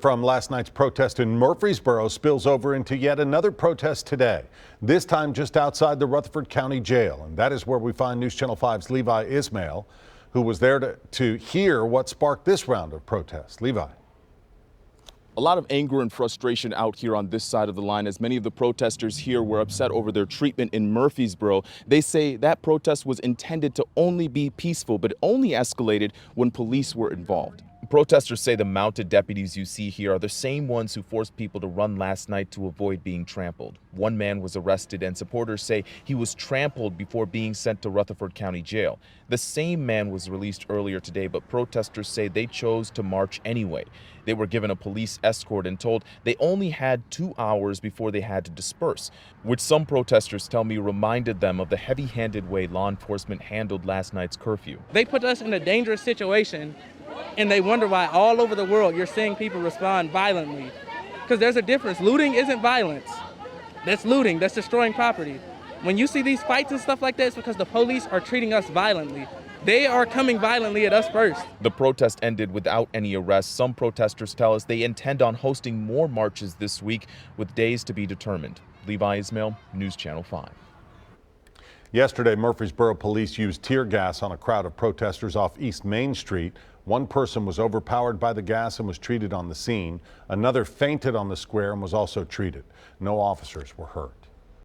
from last night's protest in Murfreesboro spills over into yet another protest today, this time just outside the Rutherford County Jail. And that is where we find News Channel 5's Levi Ismail, who was there to hear what sparked this round of protests. Levi. A lot of anger and frustration out here on this side of the line, as many of the protesters here were upset over their treatment in Murfreesboro. They say that protest was intended to only be peaceful, but only escalated when police were involved. Protesters say the mounted deputies you see here are the same ones who forced people to run last night to avoid being trampled. One man was arrested, and supporters say he was trampled before being sent to Rutherford County Jail. The same man was released earlier today, but protesters say they chose to march anyway. They were given a police escort and told they only had 2 hours before they had to disperse, which some protesters tell me reminded them of the heavy-handed way law enforcement handled last night's curfew. They put us in a dangerous situation, and they wonder why all over the world you're seeing people respond violently. Because there's a difference. Looting isn't violence. That's looting. That's destroying property. When you see these fights and stuff like that, it's because the police are treating us violently. They are coming violently at us first. The protest ended without any arrests. Some protesters tell us they intend on hosting more marches this week, with days to be determined. Levi Ismail, News Channel 5. Yesterday, Murfreesboro police used tear gas on a crowd of protesters off East Main Street. One person was overpowered by the gas and was treated on the scene. Another fainted on the square and was also treated. No officers were hurt.